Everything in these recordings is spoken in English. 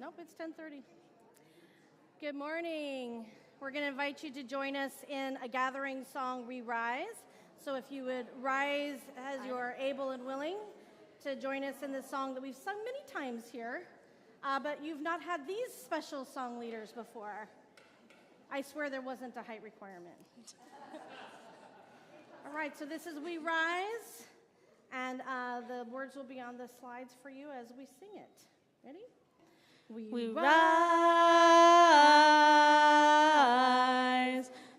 Nope, it's 10:30. Good morning. We're going to invite you to join us in a gathering song, We Rise. So if you would rise as you are able and willing to join us in this song that we've sung many times here, but you've not had these special song leaders before. I swear there wasn't a height requirement. All right, so this is We Rise, and the words will be on the slides for you as we sing it. Ready? We rise,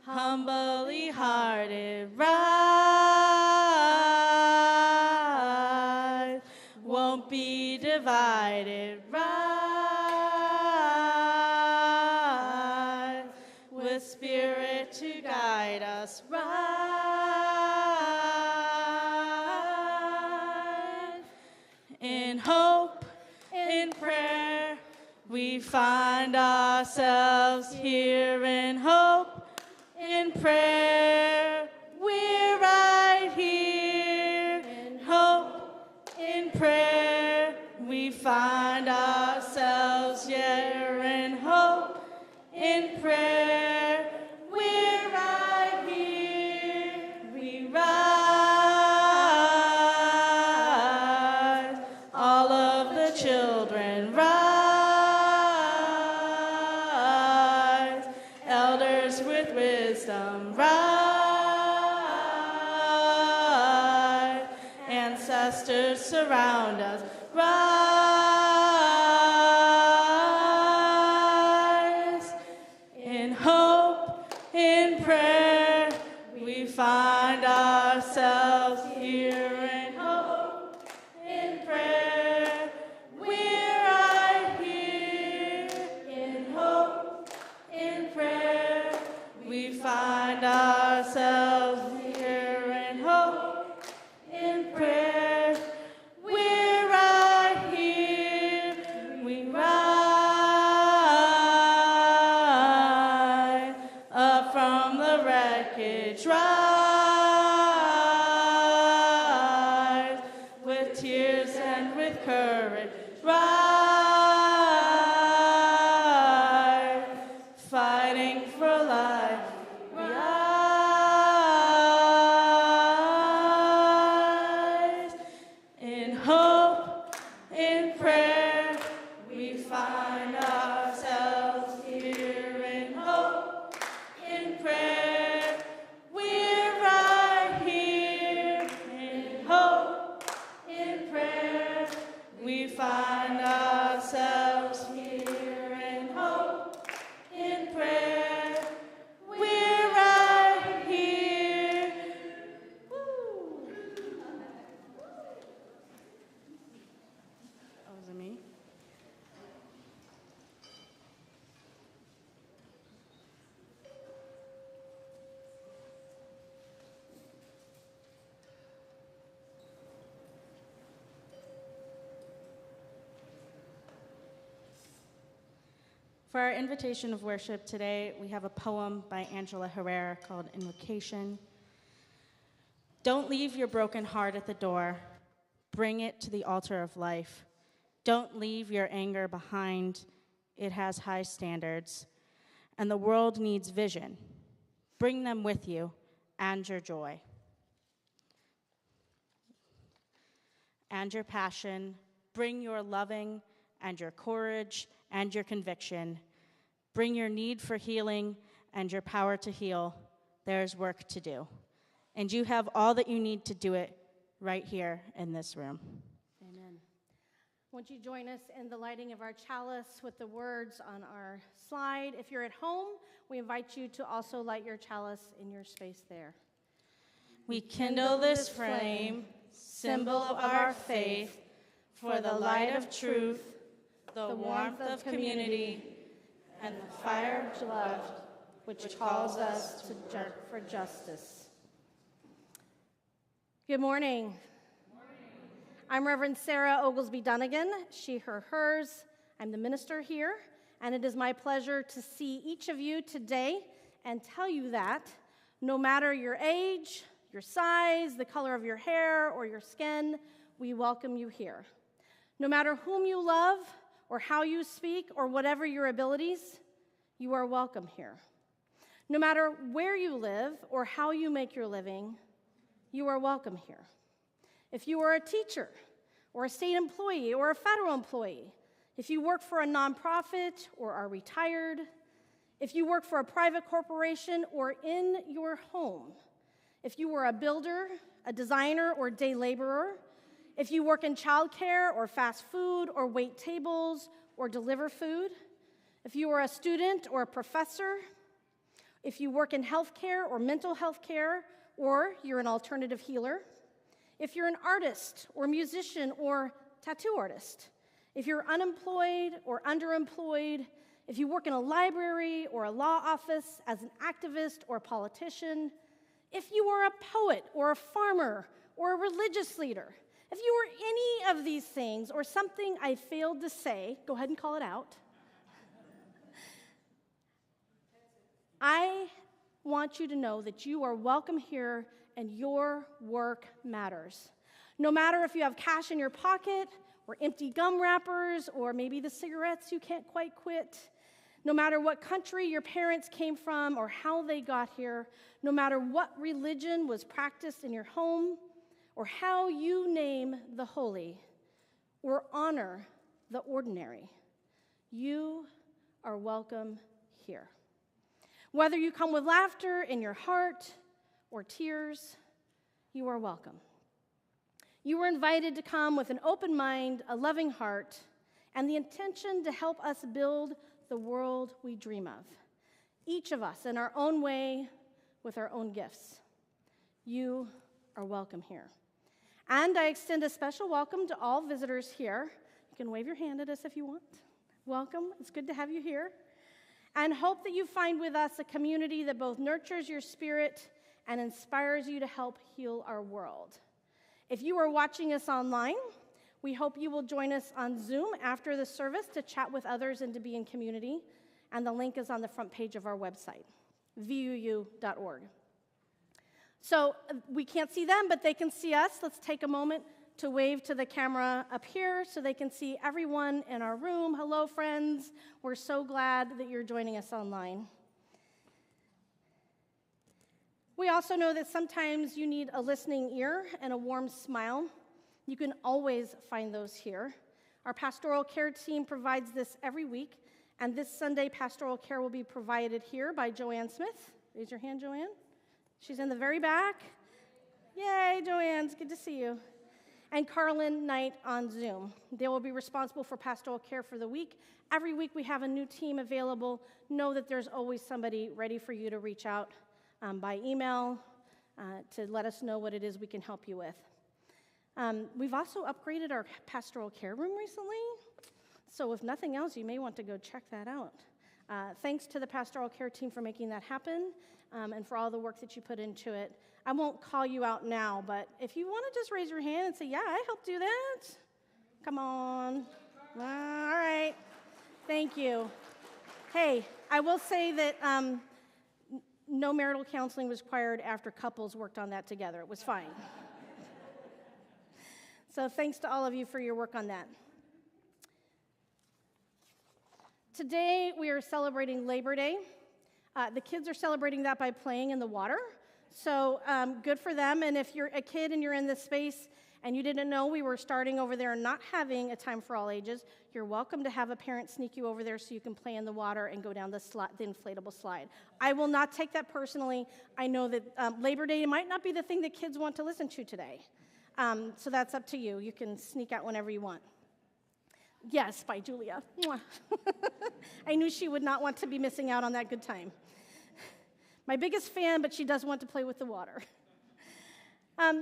humbly hearted, rise, won't be divided, rise, with Spirit to guide us, rise, in hope, in prayer, we find ourselves here in hope, in prayer. We're right here in hope, in prayer. We find ourselves here in hope, in prayer. We're right here. We rise. All of the children rise. Rise, ancestors surround us, rise, in hope, in prayer, we find ourselves here in hope, in prayer, we're right here, in hope, in prayer, we find ourselves here in hope, in prayer. We're right here. We rise up from the wreckage. Rise with tears and with courage. Rise, fighting for life. Rise, in hope, in prayer, we find ourselves here in hope, in prayer. We're right here in hope, in prayer. We find ourselves here in hope, in prayer. We're right here. Woo. Oh, is it me? For our invitation of worship today, we have a poem by Angela Herrera called Invocation. Don't leave your broken heart at the door. Bring it to the altar of life. Don't leave your anger behind. It has high standards. And the world needs vision. Bring them with you and your joy. And your passion. Bring your loving and your courage and your conviction. Bring your need for healing and your power to heal. There's work to do. And you have all that you need to do it right here in this room. Amen. Won't you join us in the lighting of our chalice with the words on our slide? If you're at home, we invite you to also light your chalice in your space there. We kindle this flame, symbol of our faith, for the light of truth, the warmth of community, and the fire of love, which calls us for justice. Good morning. I'm Reverend Sarah Oglesby-Dunegan, she, her, hers. I'm the minister here, and it is my pleasure to see each of you today and tell you that no matter your age, your size, the color of your hair, or your skin, we welcome you here. No matter whom you love, or how you speak, or whatever your abilities, you are welcome here. No matter where you live or how you make your living, you are welcome here. If you are a teacher or a state employee or a federal employee, if you work for a nonprofit or are retired, if you work for a private corporation or in your home, if you are a builder, a designer, or day laborer, if you work in childcare or fast food or wait tables or deliver food, if you are a student or a professor, if you work in healthcare or mental health care, or you're an alternative healer, if you're an artist or musician or tattoo artist, if you're unemployed or underemployed, if you work in a library or a law office as an activist or a politician, if you are a poet or a farmer or a religious leader, if you are any of these things or something I failed to say, go ahead and call it out. I want you to know that you are welcome here and your work matters. No matter if you have cash in your pocket or empty gum wrappers or maybe the cigarettes you can't quite quit, no matter what country your parents came from or how they got here, no matter what religion was practiced in your home or how you name the holy or honor the ordinary, you are welcome here. Whether you come with laughter in your heart or tears, you are welcome. You were invited to come with an open mind, a loving heart, and the intention to help us build the world we dream of, each of us in our own way with our own gifts. You are welcome here. And I extend a special welcome to all visitors here. You can wave your hand at us if you want. Welcome. It's good to have you here. And hope that you find with us a community that both nurtures your spirit and inspires you to help heal our world. If you are watching us online, we hope you will join us on Zoom after the service to chat with others and to be in community. And the link is on the front page of our website, vuu.org. So we can't see them, but they can see us. Let's take a moment to wave to the camera up here so they can see everyone in our room. Hello, friends. We're so glad that you're joining us online. We also know that sometimes you need a listening ear and a warm smile. You can always find those here. Our pastoral care team provides this every week, and this Sunday, pastoral care will be provided here by Joanne Smith. Raise your hand, Joanne. She's in the very back. Yay, Joanne, it's good to see you. And Carlin Knight on Zoom. They will be responsible for pastoral care for the week. Every week we have a new team available. Know that there's always somebody ready for you to reach out by email to let us know what it is we can help you with. We've also upgraded our pastoral care room recently, so if nothing else, you may want to go check that out. Thanks to the pastoral care team for making that happen and for all the work that you put into it. I won't call you out now, but if you want to just raise your hand and say, yeah, I helped do that. Come on. All right. Thank you. Hey, I will say that no marital counseling was required after couples worked on that together. It was fine. So thanks to all of you for your work on that. Today, we are celebrating Labor Day. The kids are celebrating that by playing in the water. So good for them. And if you're a kid and you're in this space and you didn't know we were starting over there and not having a time for all ages, you're welcome to have a parent sneak you over there so you can play in the water and go down the inflatable slide. I will not take that personally. I know that Labor Day might not be the thing that kids want to listen to today. So that's up to you. You can sneak out whenever you want. Yes, by Julia. I knew she would not want to be missing out on that good time. My biggest fan, but she does want to play with the water.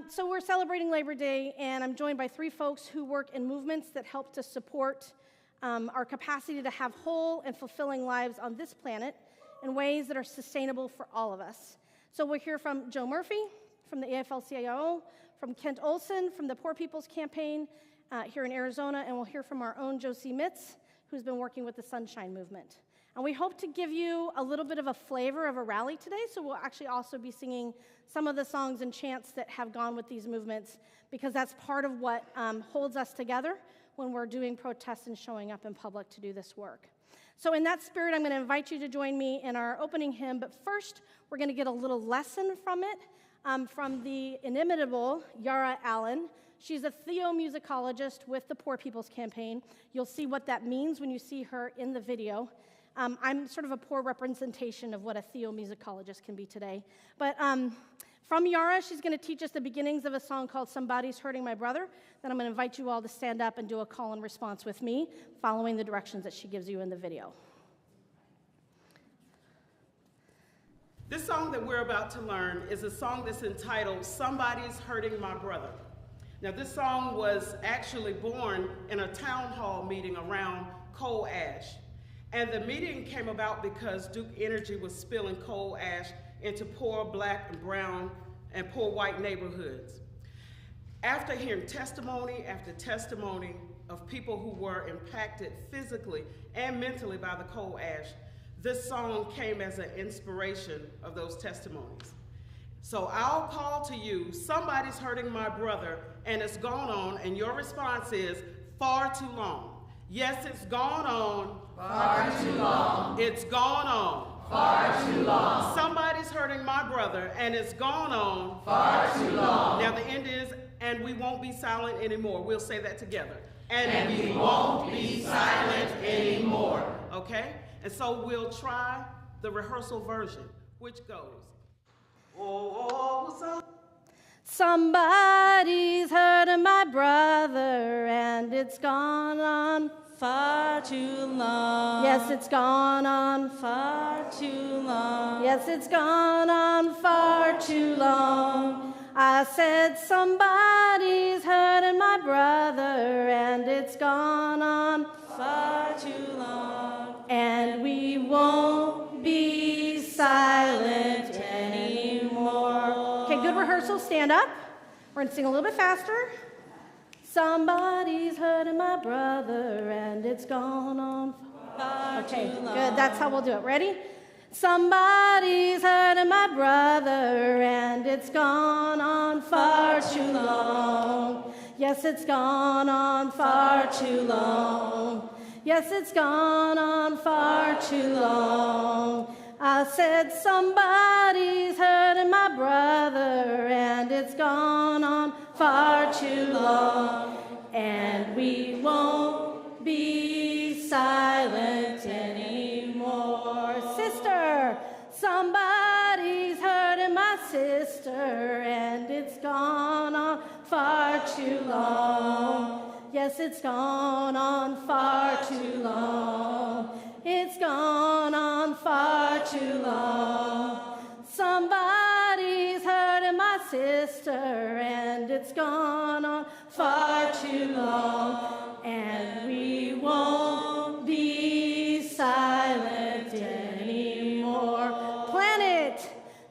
So we're celebrating Labor Day, and I'm joined by three folks who work in movements that help to support our capacity to have whole and fulfilling lives on this planet in ways that are sustainable for all of us. So we'll hear from Joe Murphy from the AFLCIO, from Kent Olson from the Poor People's Campaign here in Arizona, and we'll hear from our own Josie Mitz, who's been working with the Sunshine Movement. And we hope to give you a little bit of a flavor of a rally today, so we'll actually also be singing some of the songs and chants that have gone with these movements, because that's part of what holds us together when we're doing protests and showing up in public to do this work. So in that spirit, I'm going to invite you to join me in our opening hymn, but first, we're going to get a little lesson from it, from the inimitable Yara Allen. She's a theomusicologist with the Poor People's Campaign. You'll see what that means when you see her in the video. I'm sort of a poor representation of what a theomusicologist can be today. But from Yara, she's going to teach us the beginnings of a song called Somebody's Hurting My Brother. Then I'm going to invite you all to stand up and do a call and response with me, following the directions that she gives you in the video. This song that we're about to learn is a song that's entitled Somebody's Hurting My Brother. Now, this song was actually born in a town hall meeting around coal ash. And the meeting came about because Duke Energy was spilling coal ash into poor black and brown and poor white neighborhoods. After hearing testimony after testimony of people who were impacted physically and mentally by the coal ash, this song came as an inspiration of those testimonies. So I'll call to you, somebody's hurting my brother, and it's gone on, and your response is, far too long. Yes, it's gone on. Far too long. It's gone on. Far too long. Somebody's hurting my brother, and it's gone on. Far too long. Now the end is, and we won't be silent anymore. We'll say that together. And we won't be silent anymore. Okay? And so we'll try the rehearsal version, which goes, oh, Somebody's hurting my brother, and it's gone on Far too long. Yes, it's gone on Far too long. Yes, it's gone on far too long. I said somebody's hurting my brother, and it's gone on Far too long. and we won't be silent anymore. Okay, good rehearsal. Stand up. We're going to sing a little bit faster. Somebody's hurting my brother, and it's gone on Far Okay, too long. good. That's how we'll do it. Ready? Somebody's hurting my brother, and it's gone on far too long. Yes, it's gone on far too long. Yes, it's gone on far too long. I said somebody's hurting my brother, and it's gone on far too long. And we won't be silent anymore. Sister, somebody's hurting my sister, and it's gone on far too long. Yes, it's gone on far too long. It's gone on far too long. Somebody's hurting my sister, and it's gone on far too long. And we won't be silent anymore. Planet,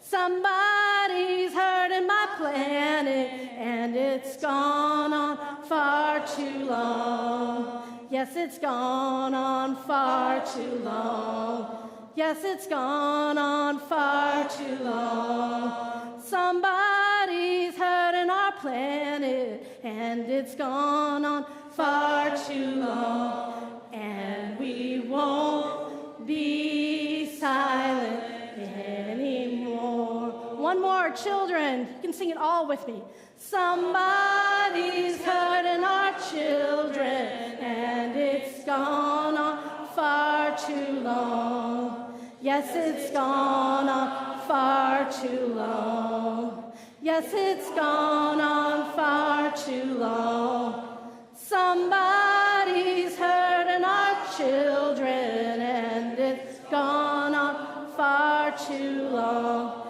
somebody's hurting my planet, and it's gone on far too long. Yes, it's gone on far too long. Yes, it's gone on far too long. Somebody's hurting our planet, and it's gone on far too long. And we won't be silent anymore. One more, children. You can sing it all with me. Somebody's hurting our children, and it's gone on far too long. Yes, it's gone on far too long. Yes, it's gone on far too long. Somebody's hurting our children, and it's gone on far too long.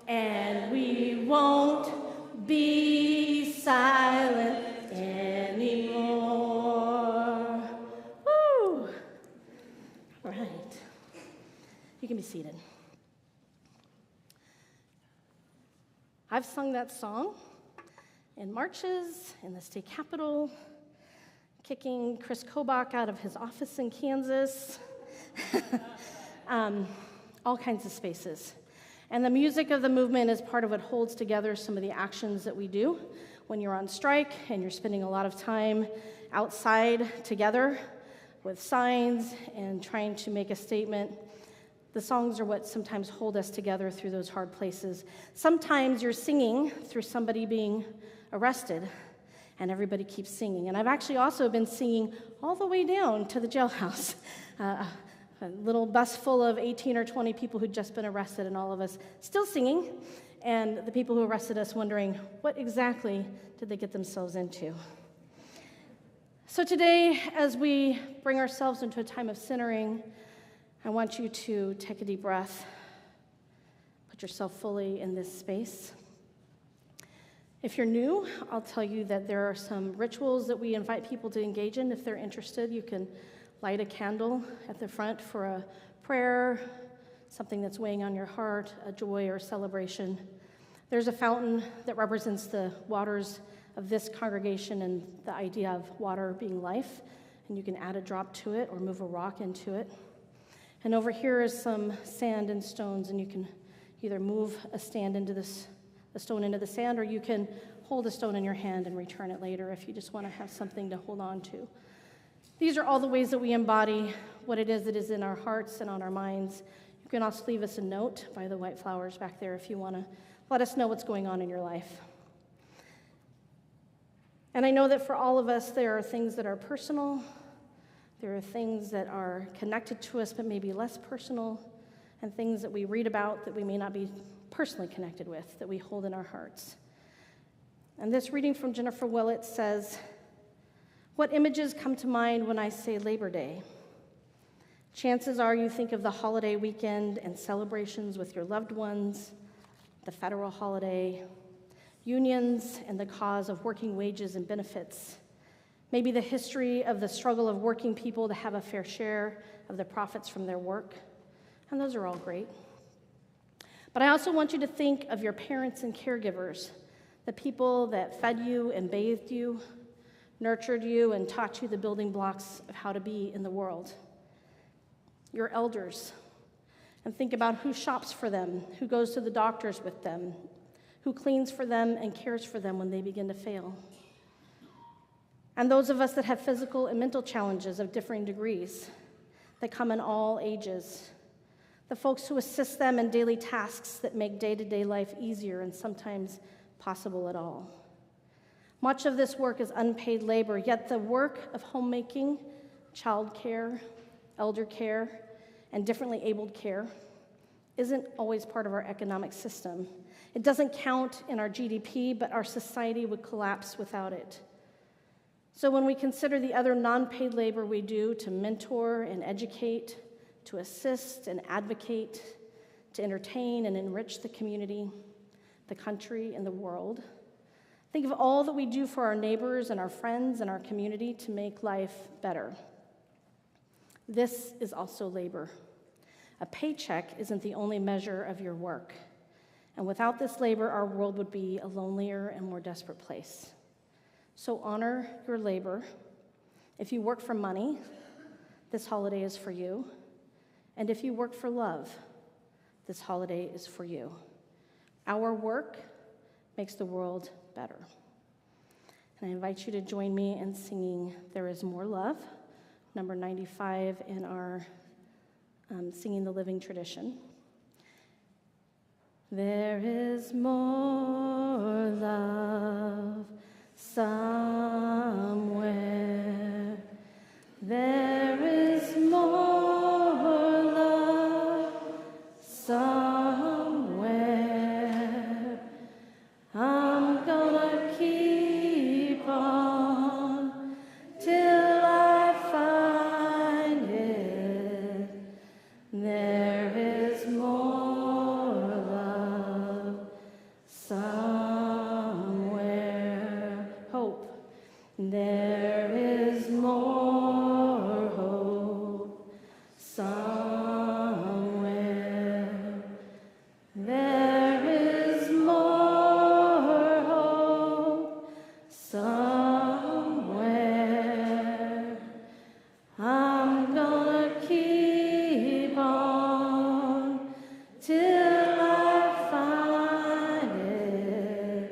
And we won't be silent anymore. Woo! All right. You can be seated. I've sung that song in marches in the state capitol, kicking Chris Kobach out of his office in Kansas, all kinds of spaces. And the music of the movement is part of what holds together some of the actions that we do when you're on strike and you're spending a lot of time outside together with signs and trying to make a statement. The songs are what sometimes hold us together through those hard places. Sometimes you're singing through somebody being arrested, and everybody keeps singing. And I've actually also been singing all the way down to the jailhouse. A little bus full of 18 or 20 people who'd just been arrested, and all of us still singing, and the people who arrested us wondering, what exactly did they get themselves into? So today, as we bring ourselves into a time of centering, I want you to take a deep breath, put yourself fully in this space. If you're new, I'll tell you that there are some rituals that we invite people to engage in. If they're interested, you can light a candle at the front for a prayer, something that's weighing on your heart, a joy or celebration. There's a fountain that represents the waters of this congregation and the idea of water being life, and you can add a drop to it or move a rock into it. And over here is some sand and stones, and you can either move a stone into the sand, or you can hold a stone in your hand and return it later if you just want to have something to hold on to. These are all the ways that we embody what it is that is in our hearts and on our minds. You can also leave us a note by the white flowers back there if you want to let us know what's going on in your life. And I know that for all of us, there are things that are personal. There are things that are connected to us but maybe less personal, and things that we read about that we may not be personally connected with, that we hold in our hearts. And this reading from Jennifer Willett says, "What images come to mind when I say Labor Day? Chances are you think of the holiday weekend and celebrations with your loved ones, the federal holiday, unions and the cause of working wages and benefits, maybe the history of the struggle of working people to have a fair share of the profits from their work, and those are all great. But I also want you to think of your parents and caregivers, the people that fed you and bathed you, nurtured you and taught you the building blocks of how to be in the world. Your elders, and think about who shops for them, who goes to the doctors with them, who cleans for them and cares for them when they begin to fail. And those of us that have physical and mental challenges of differing degrees that come in all ages, the folks who assist them in daily tasks that make day-to-day life easier and sometimes possible at all. Much of this work is unpaid labor, yet the work of homemaking, child care, elder care, and differently abled care isn't always part of our economic system. It doesn't count in our GDP, but our society would collapse without it. So when we consider the other non-paid labor we do to mentor and educate, to assist and advocate, to entertain and enrich the community, the country, and the world, think of all that we do for our neighbors and our friends and our community to make life better. This is also labor. A paycheck isn't the only measure of your work. And without this labor, our world would be a lonelier and more desperate place. So honor your labor. If you work for money, this holiday is for you. And if you work for love, this holiday is for you. Our work makes the world better. And I invite you to join me in singing There Is More Love, number 95 in our Singing the Living Tradition. There is more love somewhere. There is more love somewhere. I'm gonna keep on till I find it. There is more love somewhere. Hope. There is more hope somewhere. There is more hope somewhere. I'm gonna keep on till I find it.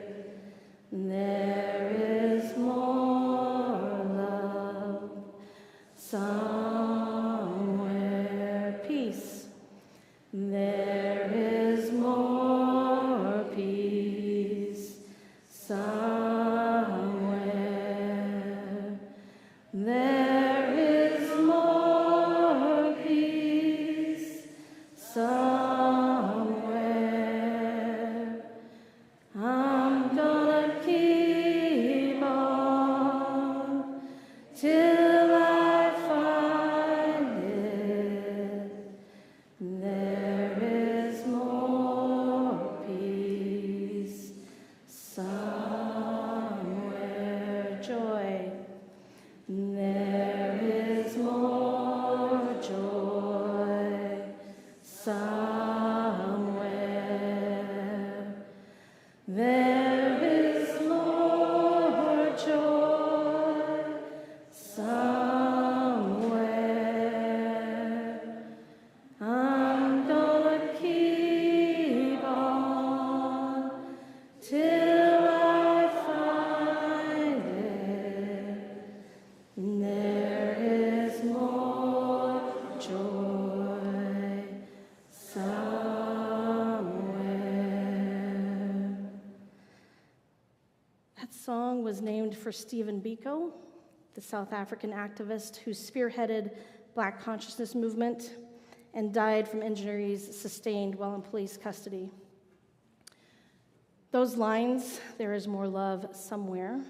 There is more love That song was named for Stephen Biko, the South African activist who spearheaded Black consciousness movement and died from injuries sustained while in police custody. Those lines, "There is more love somewhere,"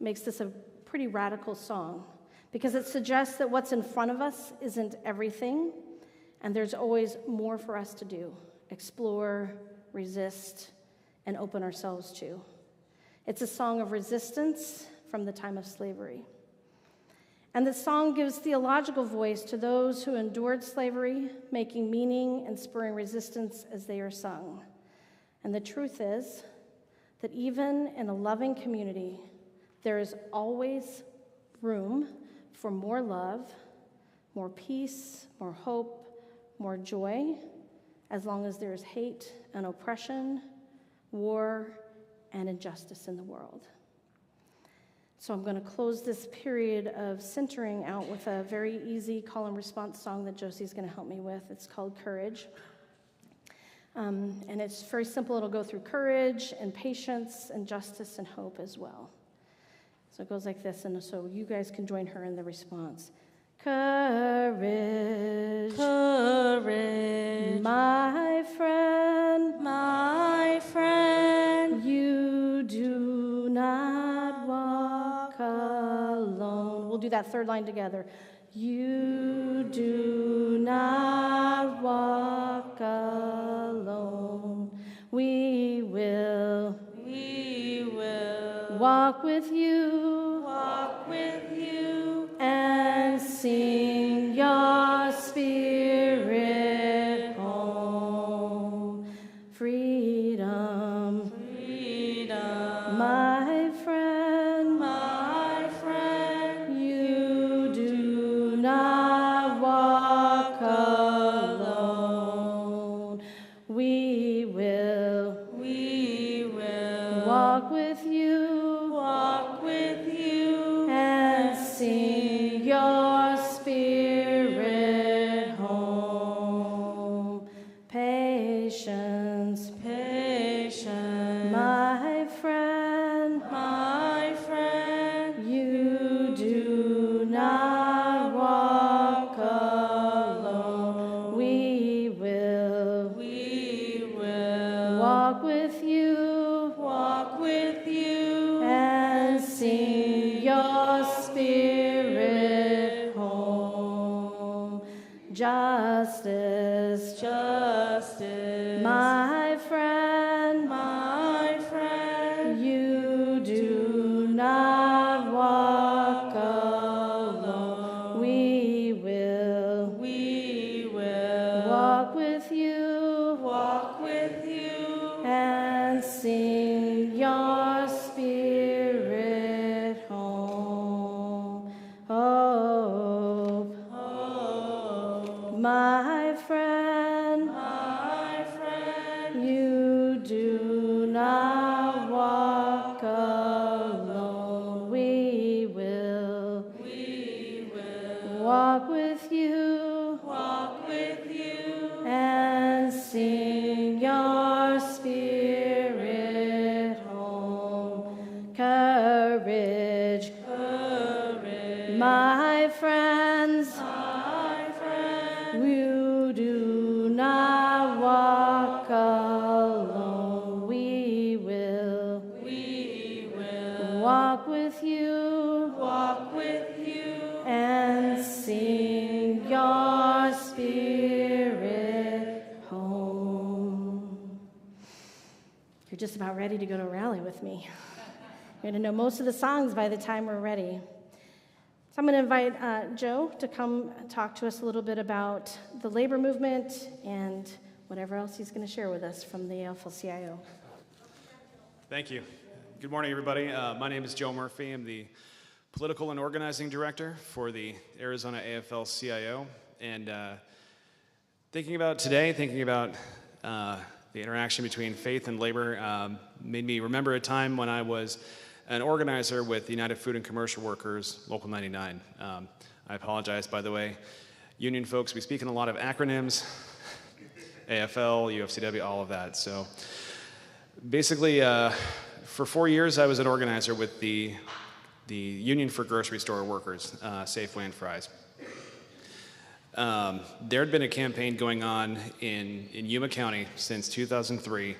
makes this a pretty radical song because it suggests that what's in front of us isn't everything, and there's always more for us to do: explore, resist, and open ourselves to. It's a song of resistance from the time of slavery. And the song gives theological voice to those who endured slavery, making meaning and spurring resistance as they are sung. And the truth is that even in a loving community, there is always room for more love, more peace, more hope, more joy, as long as there is hate and oppression, war, and injustice in the world. So I'm going to close this period of centering out with a very easy call and response song that Josie's going to help me with. It's called Courage. And it's very simple. It'll go through courage and patience and justice and hope as well. So it goes like this, and so you guys can join her in the response. Courage, Courage, my friend, you do not walk alone. We'll do that third line together. You do not walk alone. We will walk with you, and sing your spirit home. Freedom, my friend, you do not walk alone. We will walk with you, and sing your spirit home. Patience, my friend, you do not walk alone. We will walk with you, and sing your spirit home. Justice, my friend, you do not walk alone. We will walk with you, and sing your spirit home. Hope, my friend, you do not walk alone. We will walk with you, and sing your spirit home. Courage, my friends, you do not walk alone. We will walk with you, and sing your spirit home. You're just about ready to go to a rally with me. You're going to know most of the songs by the time we're ready. So I'm going to invite Joe to come talk to us a little bit about the labor movement and whatever else he's going to share with us from the AFLCIO. Thank you. Good morning, everybody. My name is Joe Murphy. I'm the Political and Organizing Director for the Arizona AFL-CIO. And thinking about today, the interaction between faith and labor made me remember a time when I was an organizer with the United Food and Commercial Workers, Local 99. I apologize, by the way. Union folks, we speak in a lot of acronyms, AFL, UFCW, all of that. So Basically, for 4 years, I was an organizer with the Union for Grocery Store Workers, Safeway and Fry's. There had been a campaign going on in Yuma County since 2003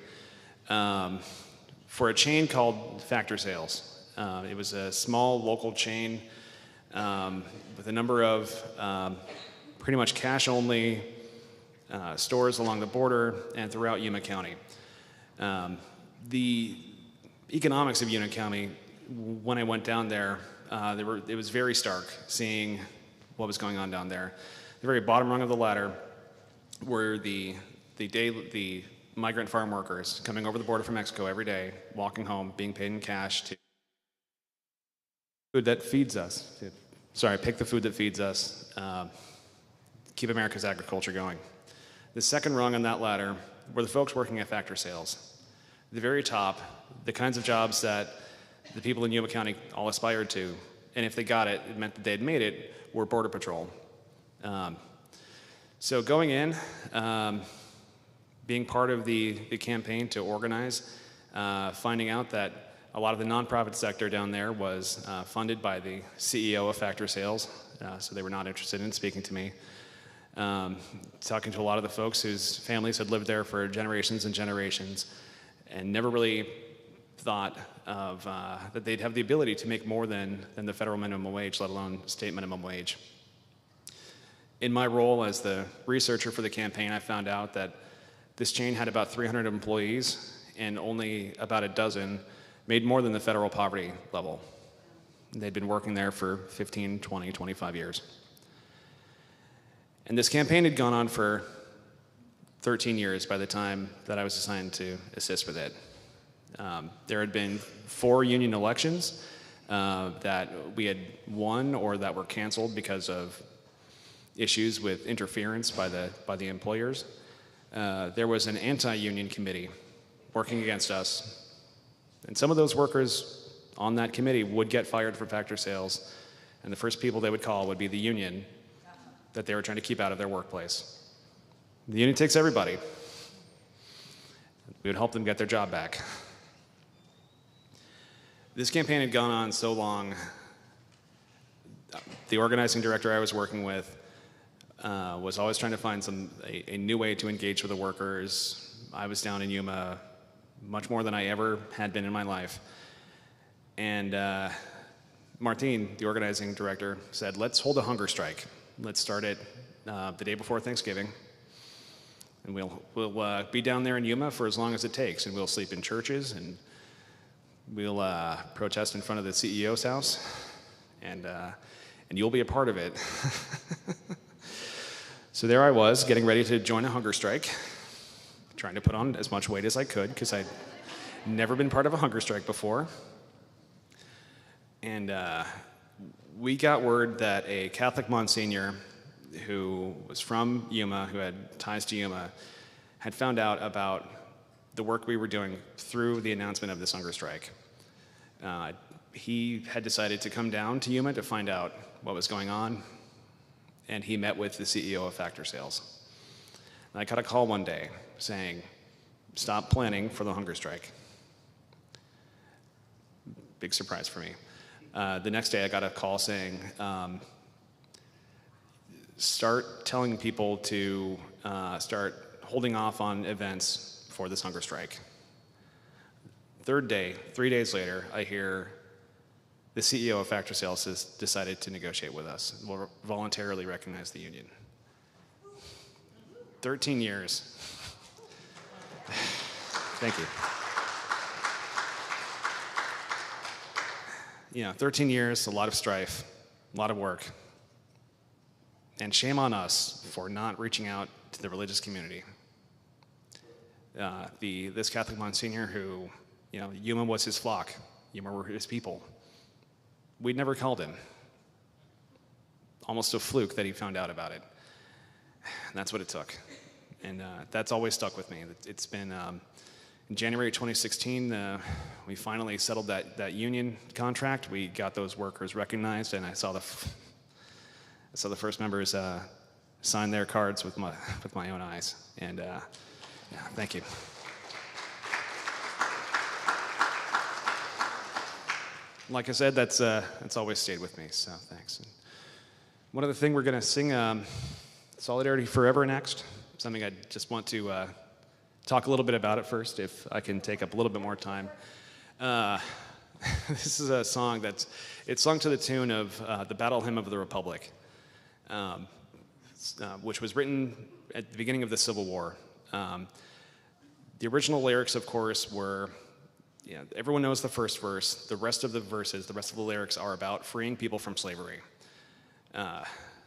for a chain called Factor Sales. It was a small local chain with a number of pretty much cash-only stores along the border and throughout Yuma County. The economics of Yuma County, when I went down there, it was very stark seeing what was going on down there. The very bottom rung of the ladder were the migrant farm workers coming over the border from Mexico every day, walking home, being paid in cash to food that feeds us. Pick the food that feeds us, keep America's agriculture going. The second rung on that ladder were the folks working at Factor Sales. The very top, the kinds of jobs that the people in Yuma County all aspired to, and if they got it, it meant that they had made it, were Border Patrol. So going in, being part of the campaign to organize, finding out that a lot of the nonprofit sector down there was funded by the CEO of Factor Sales, so they were not interested in speaking to me. Talking to a lot of the folks whose families had lived there for generations and generations and never really thought of that they'd have the ability to make more than the federal minimum wage, let alone state minimum wage. In my role as the researcher for the campaign, I found out that this chain had about 300 employees and only about a dozen made more than the federal poverty level. They'd been working there for 15, 20, 25 years. And this campaign had gone on for 13 years by the time that I was assigned to assist with it. There had been 4 union elections that we had won or that were canceled because of issues with interference by the employers. There was an anti-union committee working against us, and some of those workers on that committee would get fired for Factor Sales, and the first people they would call would be the union that they were trying to keep out of their workplace. The union takes everybody. We would help them get their job back. This campaign had gone on so long, the organizing director I was working with was always trying to find a new way to engage with the workers. I was down in Yuma much more than I ever had been in my life. And Martine, the organizing director, said, let's hold a hunger strike. Let's start it the day before Thanksgiving. And we'll be down there in Yuma for as long as it takes. And we'll sleep in churches, and we'll protest in front of the CEO's house. And you'll be a part of it. So there I was, getting ready to join a hunger strike, trying to put on as much weight as I could, because I'd never been part of a hunger strike before. And we got word that a Catholic Monsignor who was from Yuma, who had ties to Yuma, had found out about the work we were doing through the announcement of this hunger strike. He had decided to come down to Yuma to find out what was going on, and he met with the CEO of Factor Sales. And I got a call one day saying, stop planning for the hunger strike. Big surprise for me. The next day I got a call saying, start telling people to start holding off on events for this hunger strike. Third day, 3 days later, I hear the CEO of Factor Sales has decided to negotiate with us. We'll voluntarily recognize the union. 13 years. Thank you. 13 years, a lot of strife, a lot of work. And shame on us for not reaching out to the religious community. This Catholic Monsignor who, Yuma was his flock. Yuma were his people. We'd never called him. Almost a fluke that he found out about it. And that's what it took. And that's always stuck with me. It's been, in January 2016, we finally settled that union contract. We got those workers recognized, and I saw the first members sign their cards with my own eyes. And thank you. like I said, that's always stayed with me, so thanks. And one other thing we're going to sing Solidarity Forever next, something I just want to talk a little bit about it first, if I can take up a little bit more time. This is a song it's sung to the tune of the Battle Hymn of the Republic, which was written at the beginning of the Civil War. The original lyrics, of course, were, everyone knows the first verse. The rest of the verses, the rest of the lyrics are about freeing people from slavery.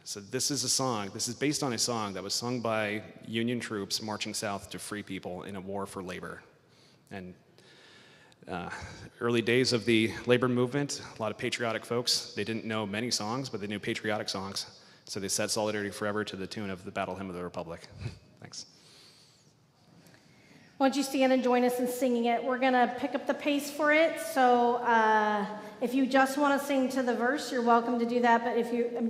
So this is based on a song that was sung by Union troops marching south to free people in a war for labor. And early days of the labor movement, a lot of patriotic folks, they didn't know many songs, but they knew patriotic songs. So they said Solidarity Forever to the tune of the Battle Hymn of the Republic. Thanks. Why don't you stand and join us in singing it? We're going to pick up the pace for it. So if you just want to sing to the verse, you're welcome to do that. But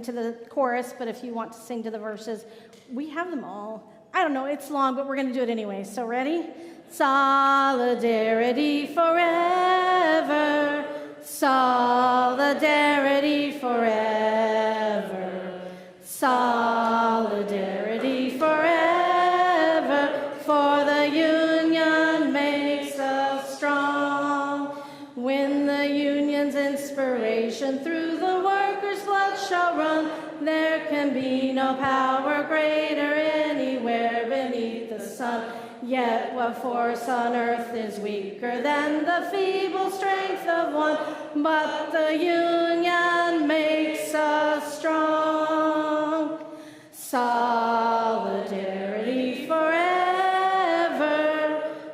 to the chorus, but if you want to sing to the verses, we have them all. I don't know, it's long, but we're going to do it anyway. So ready? Solidarity forever. Solidarity forever. Solidarity forever. For the union makes us strong. When the union's inspiration through the workers' blood shall run, there can be no power greater anywhere beneath the sun. Yet what force on earth is weaker than the feeble strength of one? But the union makes us strong. Solidarity forever.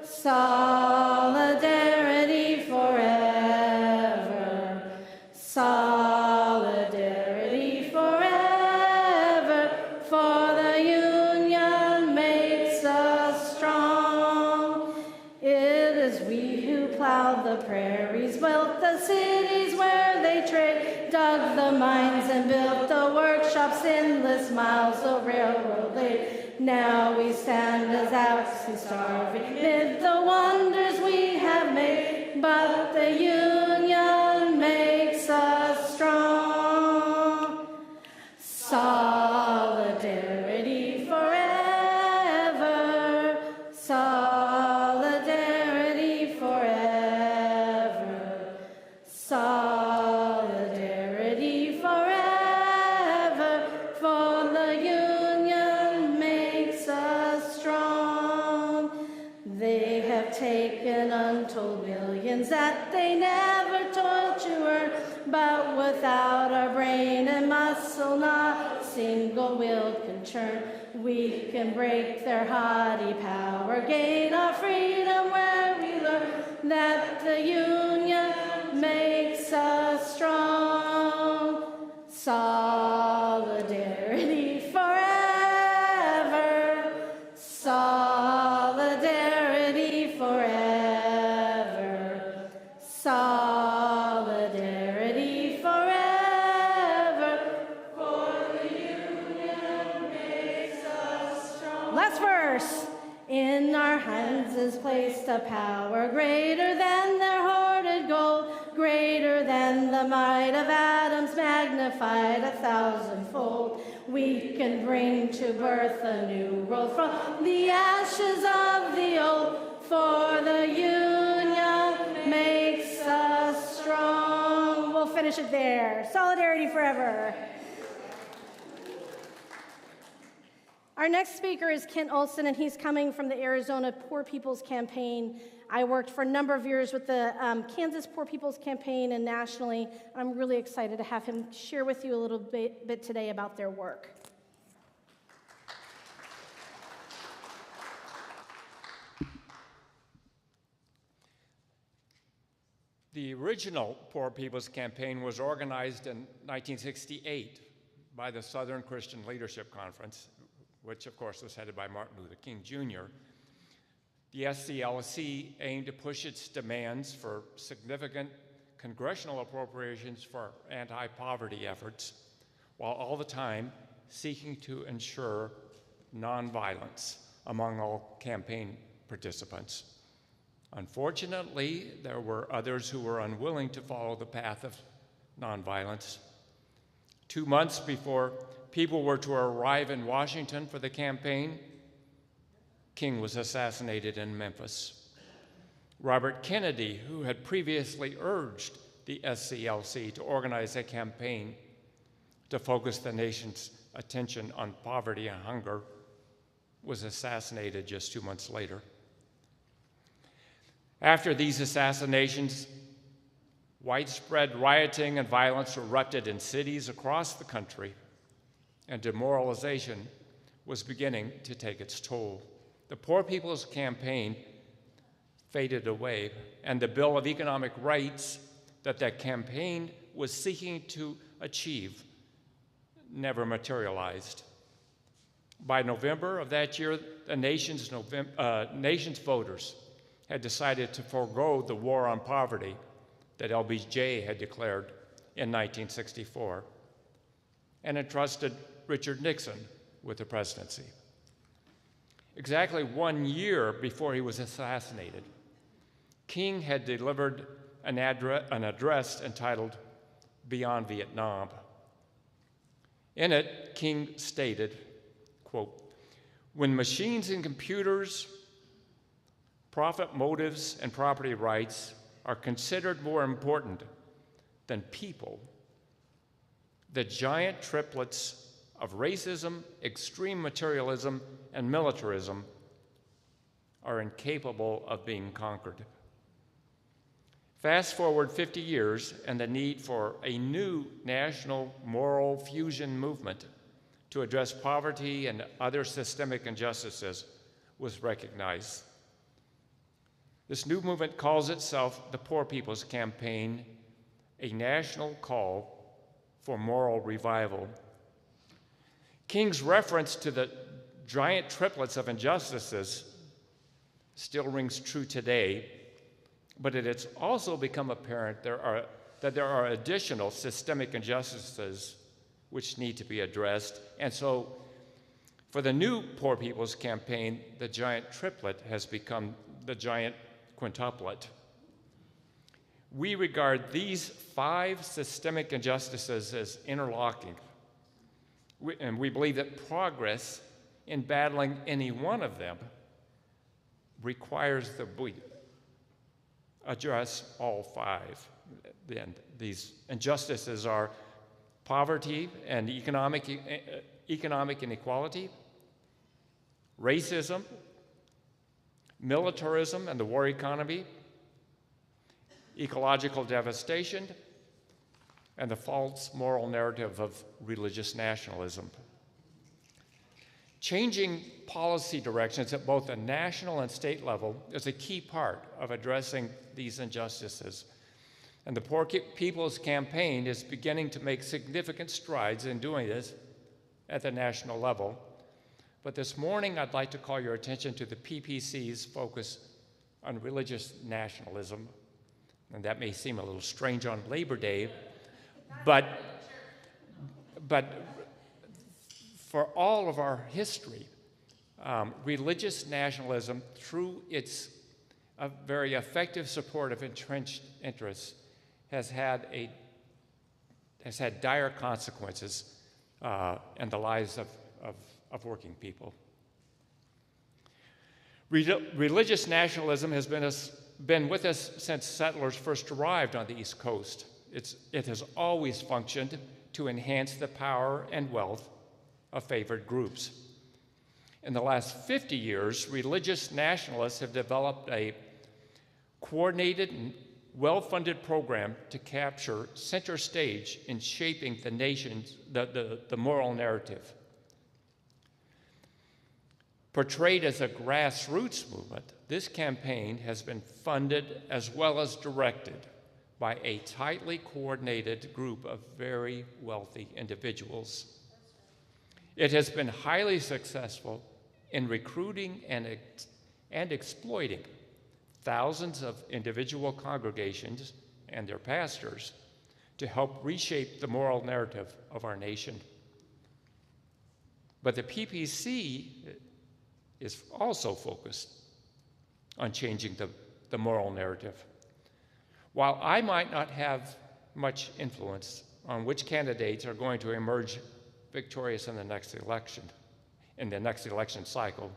Solidarity forever. Solidarity forever. For the union makes us strong. It is we who plowed the prairies, built the cities where they trade, dug the mines and built the workshops, endless miles of railroad laid. Now we stand as oxen starving mid the wonders we have made, but the union makes us strong. Solidarity forever. Solidarity forever. Solidarity forever. For the union makes us strong. They have taken untold millions that they never toiled to earn, but without our brain and muscle, not a single will can churn. We can break their haughty power, gain our freedom where we learn that the union makes us strong. Solidarity forever. Solidarity forever. Solidarity forever. For the union makes us strong. Last verse. In our hands is placed a power greater than their hoarded gold, greater than the might of atoms, magnified 1,000-fold. We can bring to birth a new world from the ashes of the old, for the union makes us strong. We'll finish it there. Solidarity forever. Our next speaker is Kent Olson, and he's coming from the Arizona Poor People's Campaign. I worked for a number of years with the Kansas Poor People's Campaign and nationally. I'm really excited to have him share with you a little bit today about their work. The original Poor People's Campaign was organized in 1968 by the Southern Christian Leadership Conference, which of course was headed by Martin Luther King Jr. The SCLC aimed to push its demands for significant congressional appropriations for anti-poverty efforts, while all the time seeking to ensure nonviolence among all campaign participants. Unfortunately, there were others who were unwilling to follow the path of nonviolence. 2 months before people were to arrive in Washington for the campaign, King was assassinated in Memphis. Robert Kennedy, who had previously urged the SCLC to organize a campaign to focus the nation's attention on poverty and hunger, was assassinated just 2 months later. After these assassinations, widespread rioting and violence erupted in cities across the country, and demoralization was beginning to take its toll. The Poor People's Campaign faded away, and the Bill of Economic Rights that campaign was seeking to achieve never materialized. By November of that year, the nation's voters had decided to forego the war on poverty that LBJ had declared in 1964 and entrusted Richard Nixon with the presidency. Exactly 1 year before he was assassinated, King had delivered an address entitled Beyond Vietnam. In it, King stated, quote, "When machines and computers, profit motives, and property rights are considered more important than people, the giant triplets of racism, extreme materialism, and militarism are incapable of being conquered." Fast forward 50 years, and the need for a new national moral fusion movement to address poverty and other systemic injustices was recognized. This new movement calls itself the Poor People's Campaign, a national call for moral revival. King's reference to the giant triplets of injustices still rings true today, but it has also become apparent that there are additional systemic injustices which need to be addressed. And so for the new Poor People's Campaign, the giant triplet has become the giant quintuplet. We regard these 5 systemic injustices as interlocking, and we believe that progress in battling any one of them requires that we address all 5. And these injustices are poverty and economic inequality, racism, militarism and the war economy, ecological devastation, and the false moral narrative of religious nationalism. Changing policy directions at both the national and state level is a key part of addressing these injustices. And the Poor People's Campaign is beginning to make significant strides in doing this at the national level. But this morning, I'd like to call your attention to the PPC's focus on religious nationalism. And that may seem a little strange on Labor Day, but for all of our history, religious nationalism, through its very effective support of entrenched interests, has had dire consequences in the lives of working people. Religious nationalism has been with us since settlers first arrived on the East Coast. It has always functioned to enhance the power and wealth of favored groups. In the last 50 years, religious nationalists have developed a coordinated and well-funded program to capture center stage in shaping the nation's the moral narrative. Portrayed as a grassroots movement, this campaign has been funded as well as directed by a tightly coordinated group of very wealthy individuals. It has been highly successful in recruiting and exploiting thousands of individual congregations and their pastors to help reshape the moral narrative of our nation. But the PPC is also focused on changing the moral narrative. While I might not have much influence on which candidates are going to emerge victorious in the next election cycle,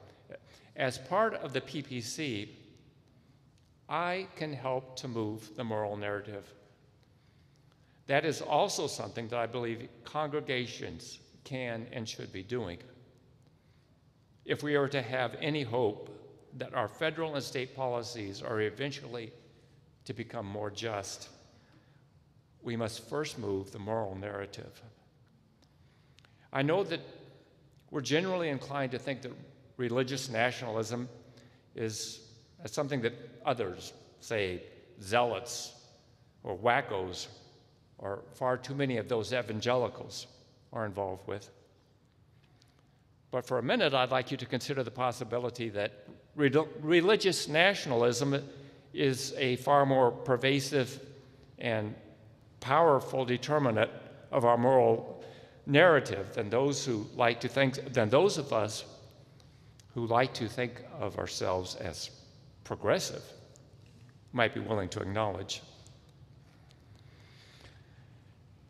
as part of the PPC, I can help to move the moral narrative. That is also something that I believe congregations can and should be doing. If we are to have any hope that our federal and state policies are eventually to become more just, we must first move the moral narrative. I know that we're generally inclined to think that religious nationalism is something that others, say zealots or wackos, or far too many of those evangelicals are involved with. But for a minute, I'd like you to consider the possibility that religious nationalism is a far more pervasive and powerful determinant of our moral narrative than those of us who like to think of ourselves as progressive might be willing to acknowledge.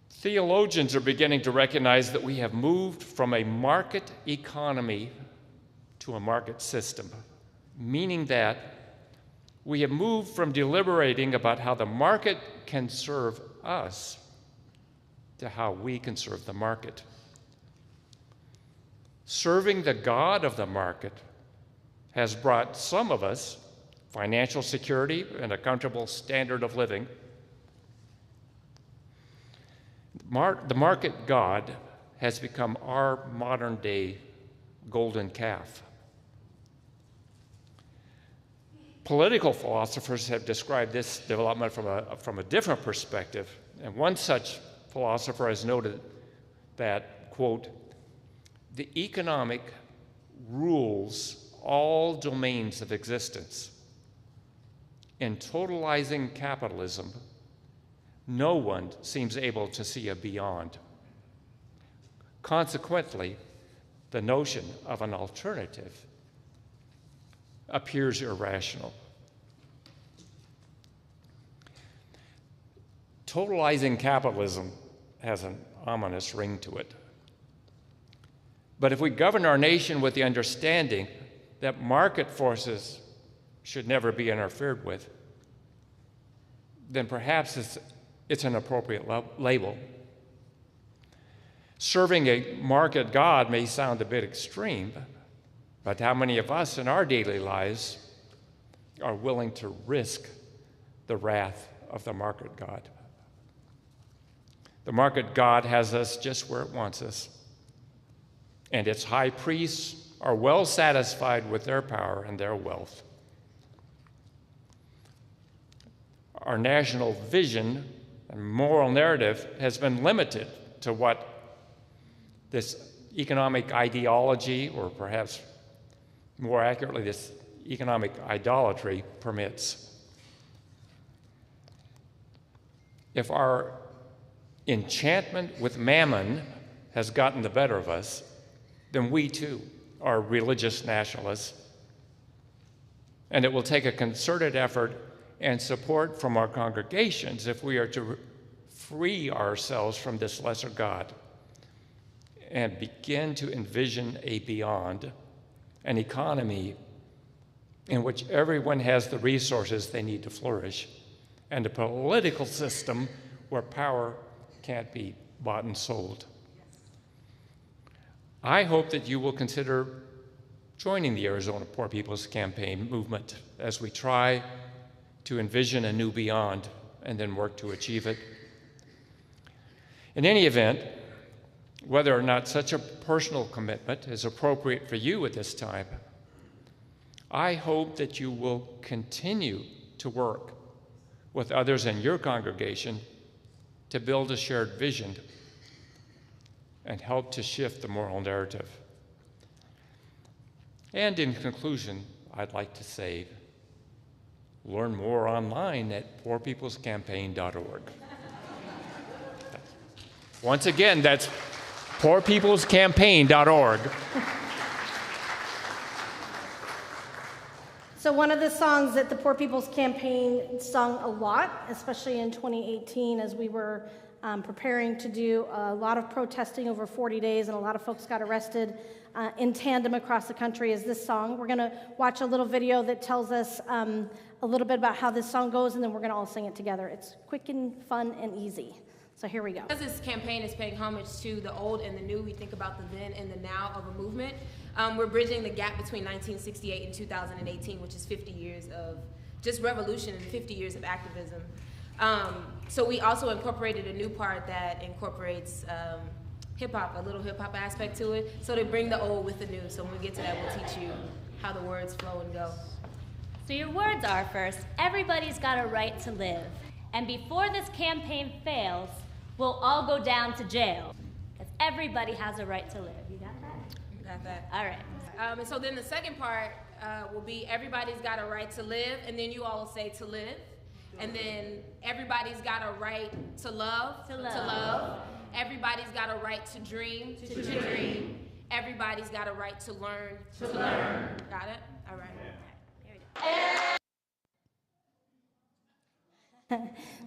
Theologians are beginning to recognize that we have moved from a market economy to a market system, meaning that we have moved from deliberating about how the market can serve us to how we can serve the market. Serving the God of the market has brought some of us financial security and a comfortable standard of living. The market God has become our modern-day golden calf. Political philosophers have described this development from a different perspective, and one such philosopher has noted that, quote, the economic rules all domains of existence. In totalizing capitalism, no one seems able to see a beyond. Consequently, the notion of an alternative appears irrational. Totalizing capitalism has an ominous ring to it. But if we govern our nation with the understanding that market forces should never be interfered with, then perhaps it's an appropriate label. Serving a market God may sound a bit extreme, but how many of us in our daily lives are willing to risk the wrath of the market God? The market God has us just where it wants us, and its high priests are well satisfied with their power and their wealth. Our national vision and moral narrative has been limited to what this economic ideology, or perhaps more accurately, this economic idolatry permits. If our enchantment with mammon has gotten the better of us, then we too are religious nationalists. And it will take a concerted effort and support from our congregations if we are to free ourselves from this lesser God and begin to envision a beyond, an economy in which everyone has the resources they need to flourish, and a political system where power can't be bought and sold. I hope that you will consider joining the Arizona Poor People's Campaign movement as we try to envision a new beyond and then work to achieve it. In any event, whether or not such a personal commitment is appropriate for you at this time, I hope that you will continue to work with others in your congregation to build a shared vision and help to shift the moral narrative. And in conclusion, I'd like to say, learn more online at poorpeoplescampaign.org. Once again, that's poorpeoplescampaign.org. So one of the songs that the Poor People's Campaign sung a lot, especially in 2018 as we were preparing to do a lot of protesting over 40 days and a lot of folks got arrested in tandem across the country, is this song. We're going to watch a little video that tells us a little bit about how this song goes, and then we're going to all sing it together. It's quick and fun and easy. So here we go. Because this campaign is paying homage to the old and the new, we think about the then and the now of a movement. We're bridging the gap between 1968 and 2018, which is 50 years of just revolution and 50 years of activism. So we also incorporated a new part that incorporates hip-hop, a little hip-hop aspect to it. So they bring the old with the new. So when we get to that, we'll teach you how the words flow and go. So your words are first, everybody's got a right to live. And before this campaign fails, we'll all go down to jail. Because everybody has a right to live. You got that? You got that. All right. And so then the second part will be everybody's got a right to live, and then you all will say to live. And then everybody's got a right to love. To love. To love. Everybody's got a right to dream. To dream. Everybody's got a right to learn. To learn. Got it? All right.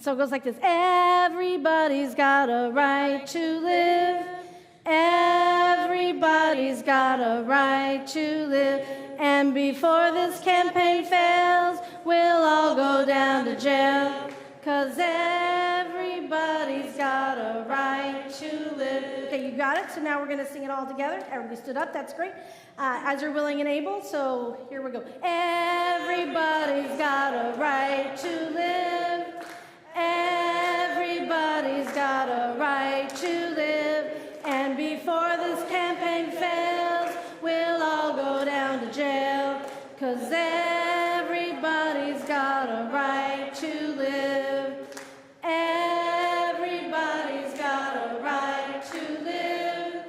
So it goes like this. Everybody's got a right to live. Everybody's got a right to live. And before this campaign fails, we'll all go down to jail. 'Cause everybody's got a right to live. Okay, you got it. So now we're going to sing it all together. Everybody stood up. That's great. As you're willing and able. So here we go. Everybody's got a right to live. Everybody's got a right to live. And before this campaign fails, we'll all go down to jail. 'Cause everybody's got a right to live. Everybody's got a right to live.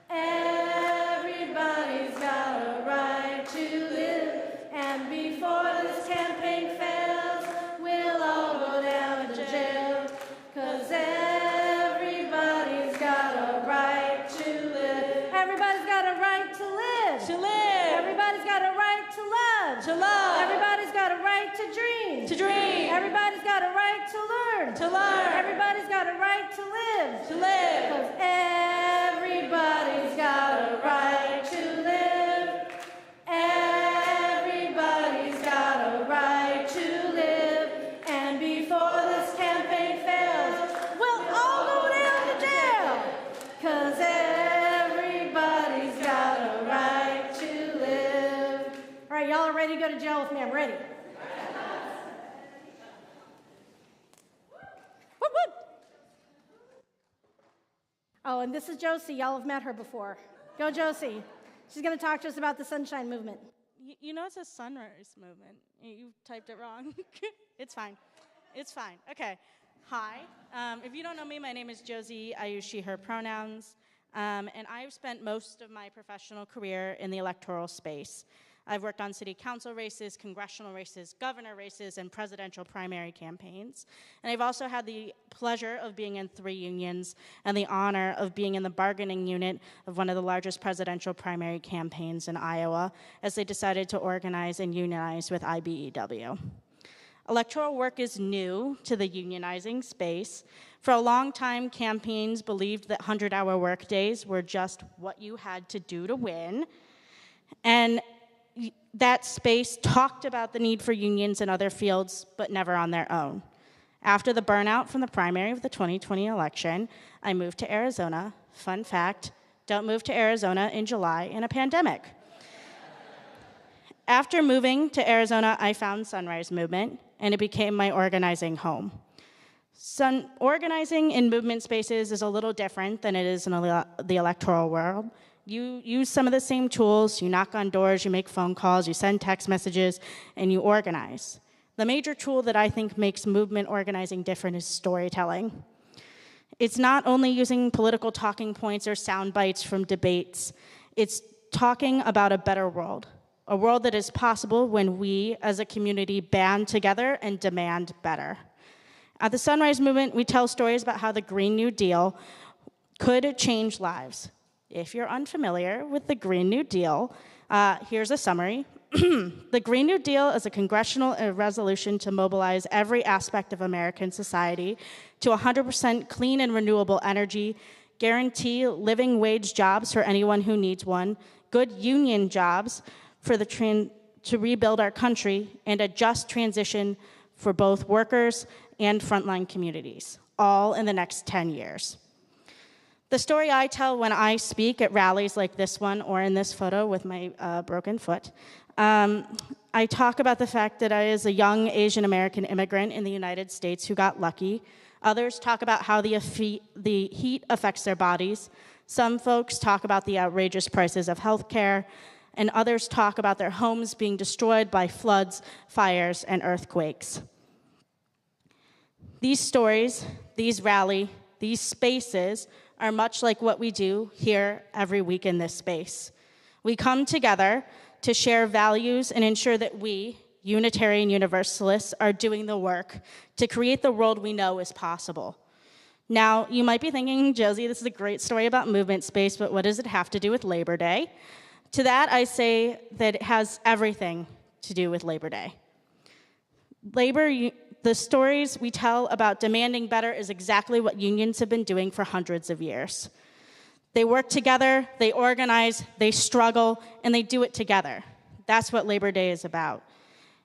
Everybody's got a right to live. And before this campaign fails, we'll all go down to jail. 'Cause everybody's got a right to live. Everybody's got a right to live. To live. Everybody's got a right to love. To love. Everybody's got a right to dream. To dream. Everybody's got a right to learn. To learn. Everybody's got a right to live. To live. 'Cause everybody's got a right to live. Everybody's got a right to live. And before this campaign fails, we'll all go down to jail. 'Cause everybody's got a right to live. All right, y'all are ready to go to jail with me. I'm ready. Whoop, whoop. Oh, and this is Josie. Y'all have met her before. Go, Josie. She's going to talk to us about the Sunshine Movement. You know it's a sunrise movement. You typed it wrong. It's fine. It's fine. Okay. Hi. If you don't know me, my name is Josie. I use she, her pronouns. And I've spent most of my professional career in the electoral space. I've worked on city council races, congressional races, governor races, and presidential primary campaigns. And I've also had the pleasure of being in 3 unions and the honor of being in the bargaining unit of one of the largest presidential primary campaigns in Iowa as they decided to organize and unionize with IBEW. Electoral work is new to the unionizing space. For a long time, campaigns believed that 100-hour workdays were just what you had to do to win. And that space talked about the need for unions in other fields, but never on their own. After the burnout from the primary of the 2020 election, I moved to Arizona. Fun fact, don't move to Arizona in July in a pandemic. After moving to Arizona, I found Sunrise Movement, and it became my organizing home. Organizing in movement spaces is a little different than it is in the electoral world. You use some of the same tools, you knock on doors, you make phone calls, you send text messages, and you organize. The major tool that I think makes movement organizing different is storytelling. It's not only using political talking points or sound bites from debates, it's talking about a better world, a world that is possible when we, as a community, band together and demand better. At the Sunrise Movement, we tell stories about how the Green New Deal could change lives. If you're unfamiliar with the Green New Deal, Here's a summary. The Green New Deal is a congressional resolution to mobilize every aspect of American society to 100% clean and renewable energy, guarantee living wage jobs for anyone who needs one, good union jobs for to rebuild our country, and a just transition for both workers and frontline communities, all in the next 10 years. The story I tell when I speak at rallies like this one or in this photo with my broken foot, I talk about the fact that I was a young Asian American immigrant in the United States who got lucky. Others talk about how the heat affects their bodies. Some folks talk about the outrageous prices of healthcare, and others talk about their homes being destroyed by floods, fires, and earthquakes. These stories, these these spaces are much like what we do here every week in this space. We come together to share values and ensure that we, Unitarian Universalists, are doing the work to create the world we know is possible. Now, you might be thinking, Josie, this is a great story about movement space, but what does it have to do with Labor Day? To that, I say that it has everything to do with Labor Day. The stories we tell about demanding better is exactly what unions have been doing for hundreds of years. They work together, they organize, they struggle, and they do it together. That's what Labor Day is about.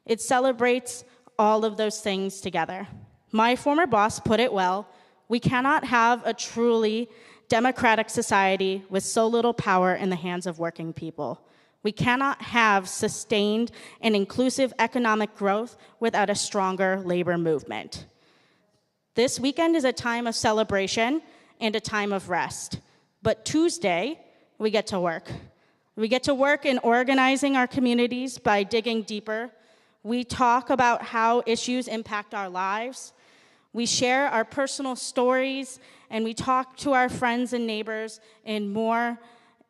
It celebrates all of those things together. My former boss put it well, we cannot have a truly democratic society with so little power in the hands of working people. We cannot have sustained and inclusive economic growth without a stronger labor movement. This weekend is a time of celebration and a time of rest. But Tuesday, we get to work. We get to work in organizing our communities by digging deeper. We talk about how issues impact our lives. We share our personal stories, and we talk to our friends and neighbors in more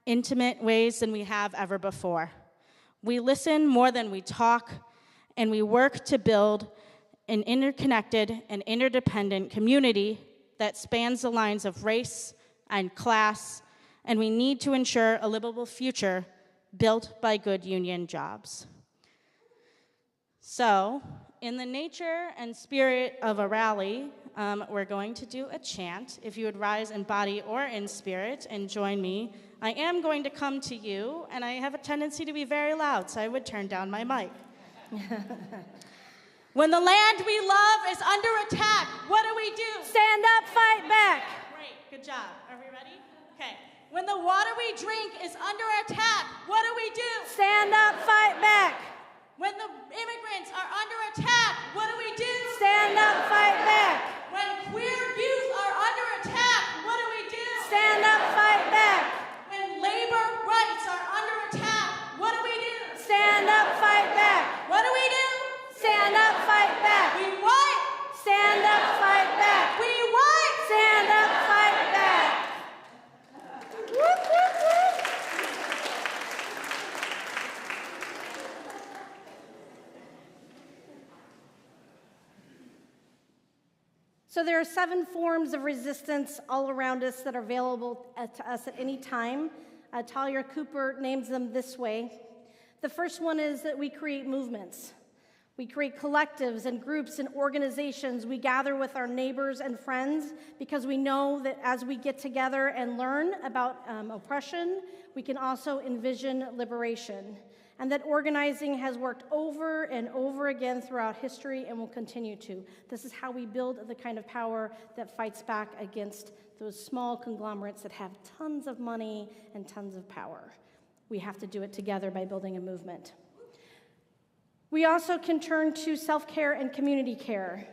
intimate ways than we have ever before. We listen more than we talk, and we work to build an interconnected and interdependent community that spans the lines of race and class, and we need to ensure a livable future built by good union jobs. So, in the nature and spirit of a rally, we're going to do a chant. If you would rise in body or in spirit and join me, I am going to come to you, and I have a tendency to be very loud, so I would turn down my mic. When the land we love is under attack, what do? Stand up, fight back. Great, good job. Are we ready? Okay. When the water we drink is under attack, what do? Stand up, fight back. When the immigrants are under attack, what do? Stand up, fight back. When queer youth are under attack, what do? Stand up, fight back. When labor rights are under attack, what do? Stand up, fight back. What do? Stand up, fight back. We what? Stand up, fight back. We what? Stand up, fight back. Whoop, whoop, whoop. So there are 7 forms of resistance all around us that are available to us at any time. Talia Cooper names them this way. The first one is that we create movements. We create collectives and groups and organizations. We gather with our neighbors and friends because we know that as we get together and learn about oppression, we can also envision liberation. And that organizing has worked over and over again throughout history and will continue to. This is how we build the kind of power that fights back against those small conglomerates that have tons of money and tons of power. We have to do it together by building a movement. We also can turn to self-care and community care,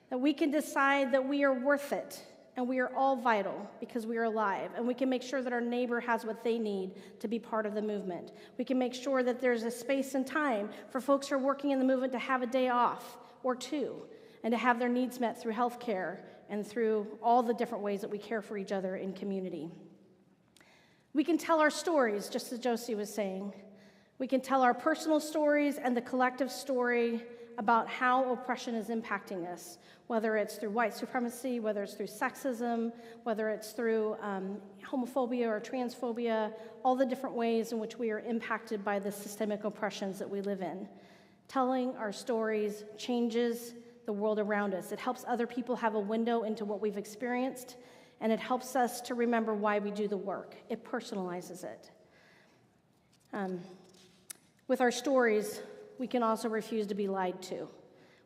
that we can decide that we are worth it and we are all vital because we are alive, and we can make sure that our neighbor has what they need to be part of the movement. We can make sure that there's a space and time for folks who are working in the movement to have a day off or 2 and to have their needs met through health care and through all the different ways that we care for each other in community. We can tell our stories, just as Josie was saying. We can tell our personal stories and the collective story about how oppression is impacting us, whether it's through white supremacy, whether it's through sexism, whether it's through homophobia or transphobia, all the different ways in which we are impacted by the systemic oppressions that we live in. Telling our stories changes the world around us. It helps other people have a window into what we've experienced, and it helps us to remember why we do the work. It personalizes it. With our stories, we can also refuse to be lied to.